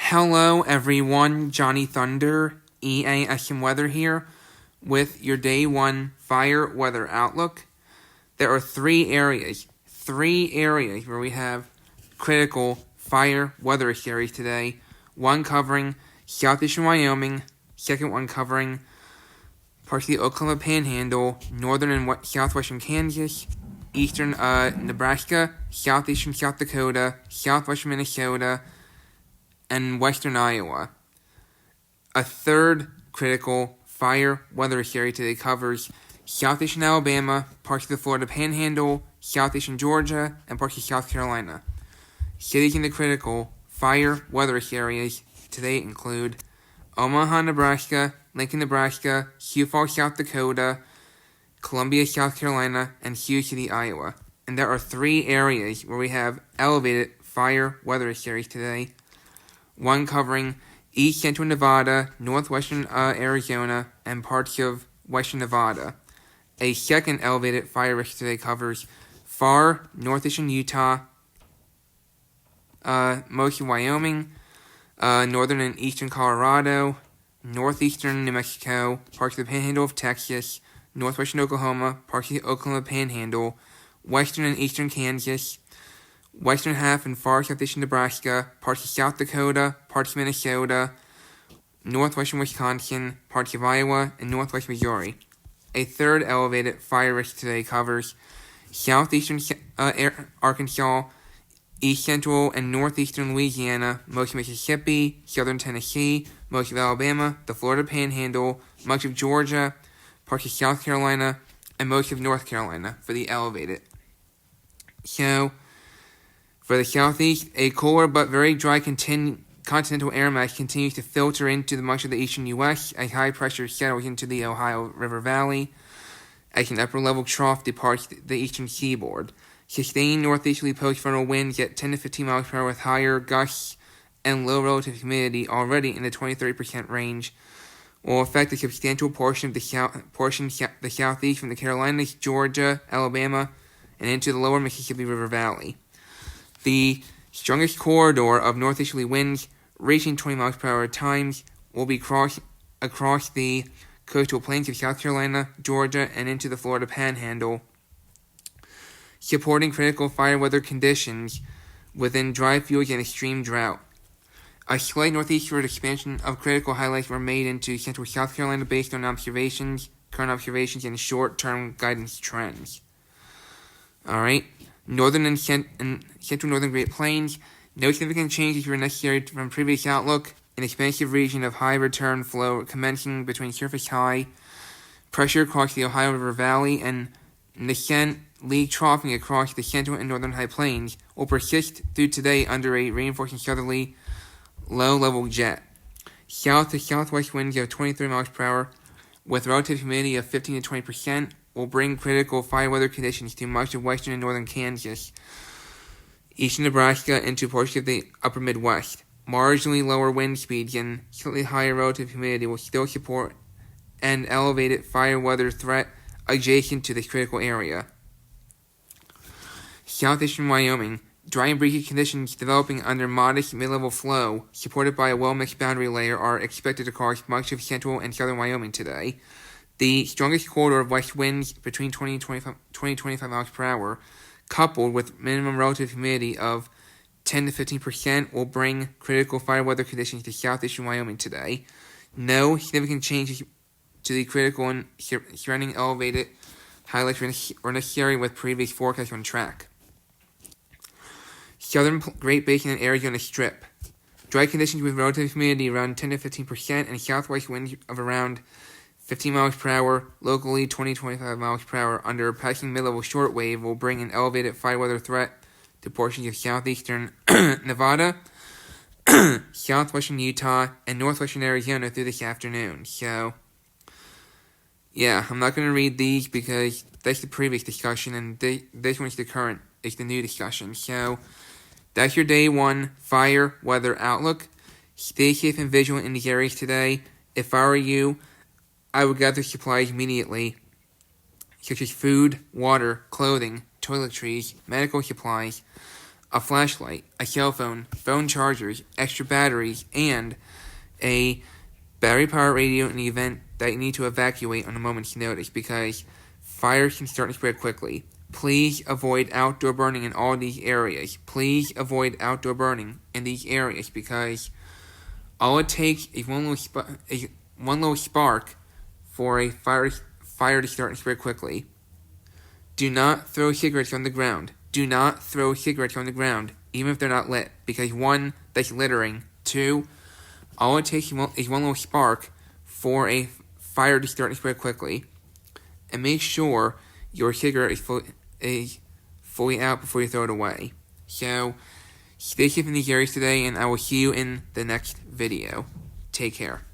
Hello everyone, Johnny Thunder, EAS&Weather here with your Day 1 Fire Weather Outlook. There are three areas where we have critical fire weather series today. One covering southeastern Wyoming, second one covering parts of the Oklahoma Panhandle, northern and southwestern Kansas, eastern Nebraska, southeastern South Dakota, southwestern Minnesota, and western Iowa. A third critical fire weather series today covers southeastern Alabama, parts of the Florida Panhandle, southeastern Georgia, and parts of South Carolina. Cities in the critical fire weather series today include Omaha, Nebraska, Lincoln, Nebraska, Sioux Falls, South Dakota, Columbia, South Carolina, and Sioux City, Iowa. And there are three areas where we have elevated fire weather series today. One covering east central Nevada, northwestern Arizona, and parts of western Nevada. A second elevated fire risk today covers far northeastern Utah, most of Wyoming, northern and eastern Colorado, northeastern New Mexico, parts of the Panhandle of Texas, northwestern Oklahoma, parts of the Oklahoma Panhandle, western and eastern Kansas, western half and far southeastern Nebraska, parts of South Dakota, parts of Minnesota, northwestern Wisconsin, parts of Iowa, and northwest Missouri. A third elevated fire risk today covers southeastern Arkansas, east central and northeastern Louisiana, most of Mississippi, southern Tennessee, most of Alabama, the Florida Panhandle, much of Georgia, parts of South Carolina, and most of North Carolina for the elevated. So, for the southeast, a cooler but very dry continental air mass continues to filter into much of the eastern U.S. as high pressure settles into the Ohio River Valley, as an upper-level trough departs the eastern seaboard. Sustained northeasterly post-frontal winds at 10 to 15 miles per hour with higher gusts and low relative humidity already in the 20-30% range will affect a substantial portion of the southeast from the Carolinas, Georgia, Alabama, and into the lower Mississippi River Valley. The strongest corridor of northeasterly winds reaching 20 miles per hour at times will be across the coastal plains of South Carolina, Georgia, and into the Florida Panhandle, supporting critical fire weather conditions within dry fields and extreme drought. A slight northeastward expansion of critical highlights were made into central South Carolina based on current observations, and short-term guidance trends. Alright. Northern and central northern Great Plains, no significant changes were necessary from previous outlook. An expansive region of high return flow commencing between surface high pressure across the Ohio River Valley and nascent league troughing across the central and northern high plains will persist through today under a reinforcing southerly low-level jet. South to southwest winds of 23 miles per hour with relative humidity of 15 to 20% will bring critical fire weather conditions to much of western and northern Kansas, eastern Nebraska, into portions of the upper Midwest. Marginally lower wind speeds and slightly higher relative humidity will still support an elevated fire weather threat adjacent to this critical area. Southeastern Wyoming, dry and breezy conditions developing under modest mid-level flow, supported by a well-mixed boundary layer, are expected across much of central and southern Wyoming today. The strongest corridor of west winds between 20 and 25 miles per hour, coupled with minimum relative humidity of 10 to 15%, will bring critical fire weather conditions to southeastern Wyoming today. No significant changes to the critical and surrounding elevated highlights were necessary with previous forecasts on track. Southern Great Basin and Arizona Strip. Dry conditions with relative humidity around 10 to 15% and southwest winds of around 15 miles per hour, locally 20-25 miles per hour under a passing mid-level shortwave will bring an elevated fire weather threat to portions of southeastern Nevada, southwestern Utah, and northwestern Arizona through this afternoon. So, yeah, I'm not going to read these because that's the previous discussion, and this one's the new discussion. So, that's your Day 1 Fire Weather Outlook. Stay safe and vigilant in these areas today. If I were you, I would gather supplies immediately, such as food, water, clothing, toiletries, medical supplies, a flashlight, a cell phone, phone chargers, extra batteries, and a battery-powered radio in the event that you need to evacuate on a moment's notice, because fires can start to spread quickly. Please avoid outdoor burning in all these areas. Please avoid outdoor burning in these areas, because all it takes is one little spark for a fire to start to spread quickly. Do not throw cigarettes on the ground. Do not throw cigarettes on the ground, even if they're not lit, because 1, that's littering. 2, all it takes is one little spark for a fire to start to spread quickly. And make sure your cigarette is fully out before you throw it away. So, stay safe in these areas today, and I will see you in the next video. Take care.